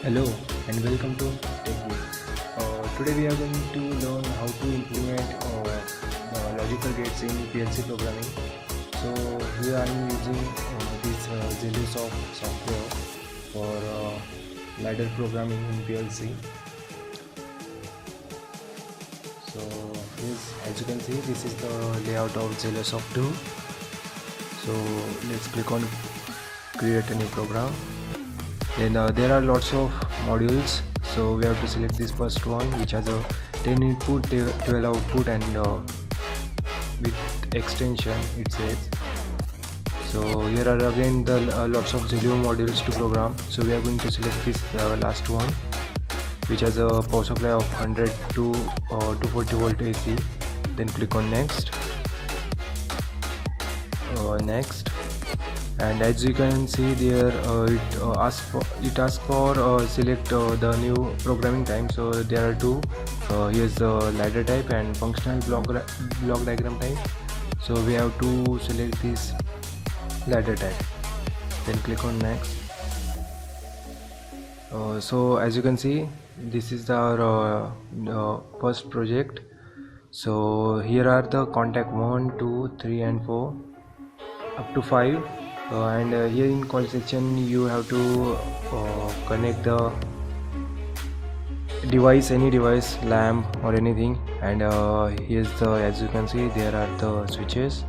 Hello and welcome to TechView. Today we are going to learn how to implement logical gates in PLC programming. So here I am using this zeliosoft software for ladder programming in PLC. So as you can see, this is the layout of zeliosoft 2. So let's click on create a new program. Then there are lots of modules, so we have to select this first one, which has a 10 input 12 output and with extension it says. So here are again the lots of Zelio modules to program. So we are going to select this last one, which has a power supply of 100 to 240 volt AC. Then click on next, and as you can see there, it asks for select the new programming time. So there are two. Here's the ladder type and functional block diagram type. So we have to select this ladder type, then click on next. So as you can see, this is our first project. So here are the contact 1 2 3 and 4 up to 5, and here in call section you have to connect the device, any device, lamp or anything. And here's the, as you can see, there are the switches.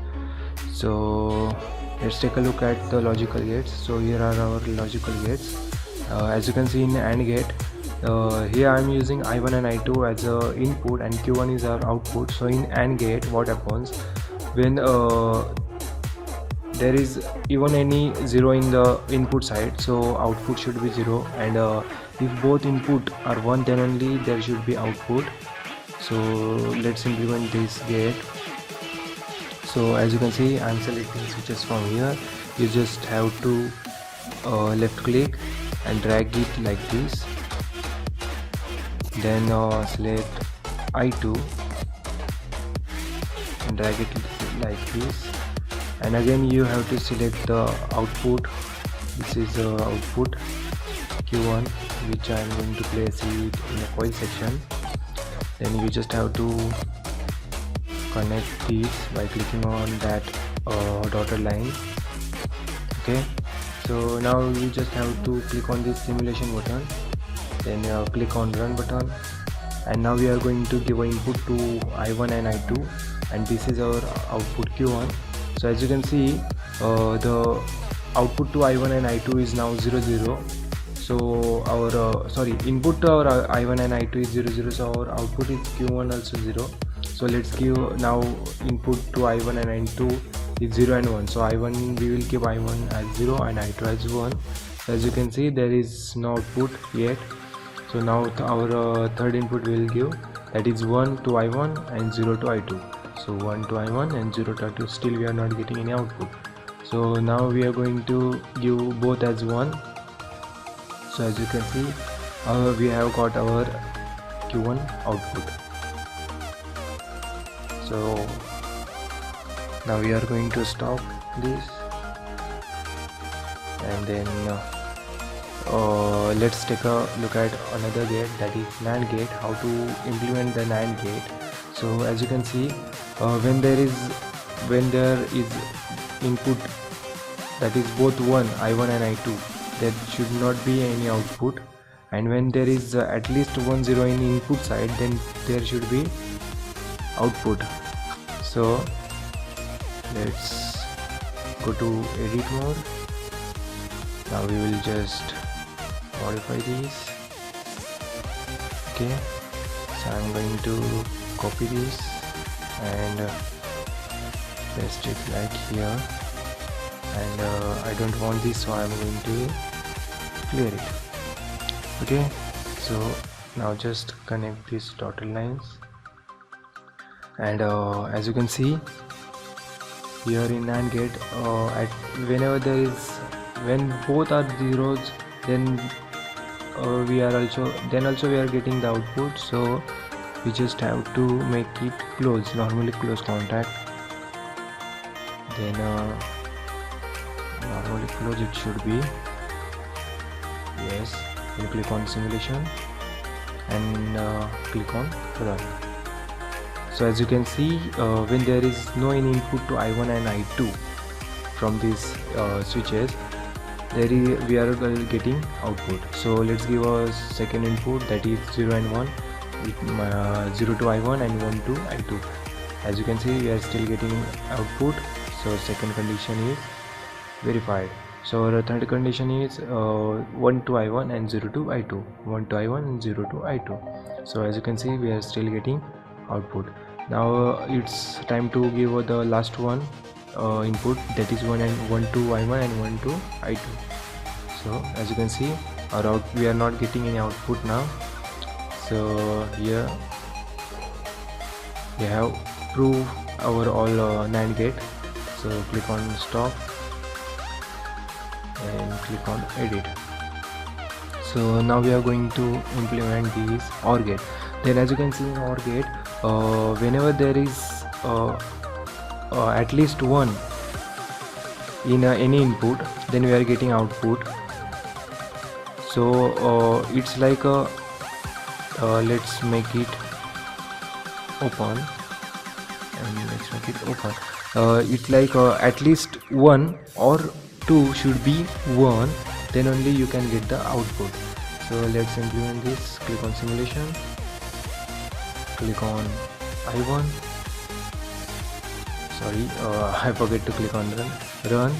So let's take a look at the logical gates. So here are our logical gates. As you can see in AND gate, here I am using I1 and I2 as a input and Q1 is our output. So in AND gate, what happens when there is even any 0 in the input side, so output should be 0, and if both input are 1, then only there should be output. So let's implement this gate. So as you can see, I am selecting switches from here. You just have to left click and drag it like this, then select I2 and drag it like this, and again you have to select the output. This is the output Q1, which I am going to place it in the coil section. Then you just have to connect this by clicking on that dotted line. Okay, so now you just have to click on this simulation button, then click on run button, and now we are going to give an input to I1 and I2, and this is our output Q1. So as you can see, the output to I1 and I2 is now 0 0. So our input to our I1 and I2 is 0 0, so our output is Q1 also 0. So let's give now input to I1 and I2 is 0 and 1. So I1, we will keep I1 as 0 and I2 as 1. So as you can see, there is no output yet. So now our third input we will give, that is 1 to I1 and 0 to I2. So 1 to I1 and 0 to I2, still we are not getting any output. So now we are going to give both as 1. So as you can see, we have got our Q1 output. So now we are going to stop this, and then let's take a look at another gate, that is NAND gate, how to implement the NAND gate. So as you can see, when there is input that is both 1, I1 and I2, there should not be any output, and when there is at least 1 0 in input side, then there should be output. So let's go to edit mode. Now we will just modify these. Okay, so I'm going to copy this and paste it like here, and I don't want this, so I'm going to clear it. Okay, so now just connect these dotted lines, and as you can see here in NAND gate, when both are zeros, then we are getting the output. So we just have to make it close, normally close contact, then normally close it should be, yes, and click on simulation and click on run. So as you can see, when there is no any input to I1 and I2 from these switches, we are getting output. So let's give a second input, that is 0 and 1, 0 to I1 and 1 to I2. As you can see, we are still getting output. So second condition is verified. So our third condition is 1 to I1 and 0 to I2, 1 to I1 and 0 to I2. So as you can see, we are still getting output. Now it's time to give the last one input, that is 1 to I1 and 1 to I2. So as you can see, we are not getting any output now. So here we have proved our all NAND gate. So click on stop and click on edit. So now we are going to implement this OR gate. Then as you can see in OR gate, whenever there is at least one in any input, then we are getting output. So it's like a let's make it open, and let's make it open. It's like at least 1 or 2 should be 1, then only you can get the output. So let's implement this. Click on simulation, click on I1, sorry, I forget to click on run,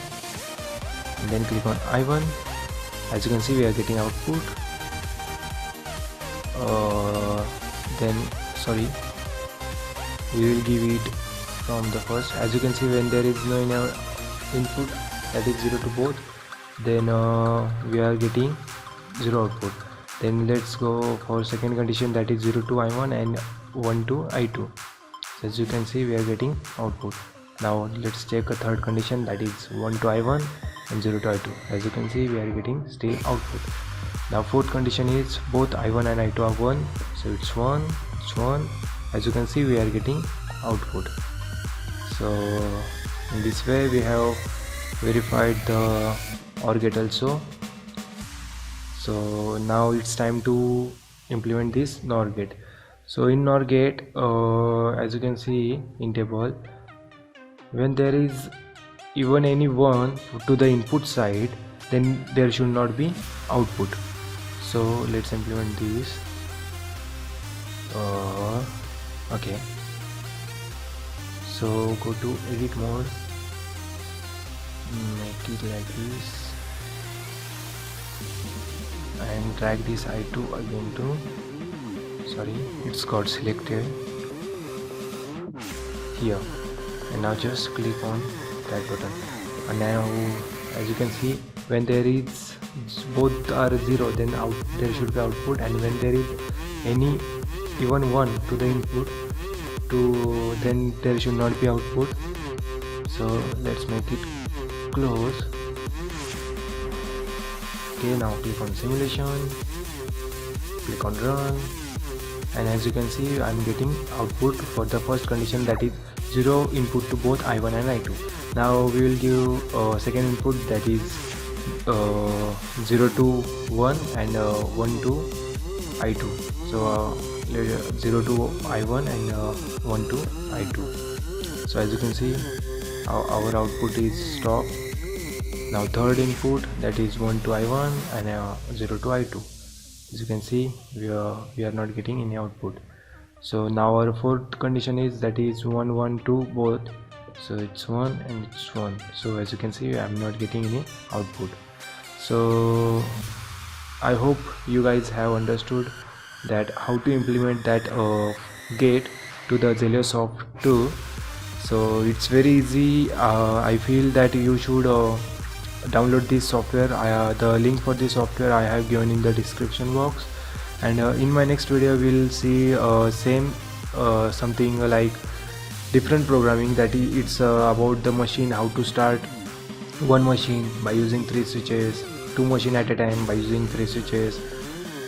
and then click on I1. As you can see, we are getting output. Then sorry, we will give it from the first. As you can see, when there is no input, that is 0 to both, then we are getting 0 output. Then let's go for second condition, that is 0 to I1 and 1 to I2. So as you can see, we are getting output. Now let's check a third condition, that is 1 to I1 and 0 to I2. As you can see, we are getting still output. Now fourth condition is both I1 and I2 are 1, so it's 1, it's 1. As you can see, we are getting output. So in this way we have verified the OR gate also. So now it's time to implement this NOR gate. So in NOR gate, as you can see in table, when there is even any one to the input side, then there should not be output. So let's implement this. Okay, so go to edit mode, make it like this, and drag this I2 again to, sorry, it's got selected here, and now just click on that button. And now as you can see, when there is both are 0, then there should be output, and when there is any even 1 to the input then there should not be output. So let's make it close. Okay, now click on simulation, click on run, and as you can see, I'm getting output for the first condition, that is 0 input to both I1 and I2. Now we will give second input, that is 0 to 1 and 1 to I2. So 0 to I1 and 1 to I2. So as you can see, our output is stop. Now third input, that is 1 to I1 and 0 to I2. As you can see, we are not getting any output. So now our fourth condition is, that is 1 1 to both. So it's 1 and it's 1. So as you can see, I'm not getting any output. So I hope you guys have understood that how to implement that gate to the zeliosoft 2. So it's very easy. I feel that you should download this software. The link for this software I have given in the description box, and in my next video we'll see same something like different programming, that it's about the machine, how to start one machine by using 3 switches, 2 machines at a time by using 3 switches,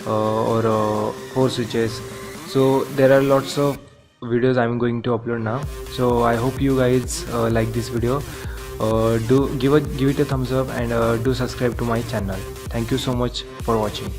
or 4 switches. So there are lots of videos I'm going to upload now. So I hope you guys like this video. Do give it a thumbs up, and do subscribe to my channel. Thank you so much for watching.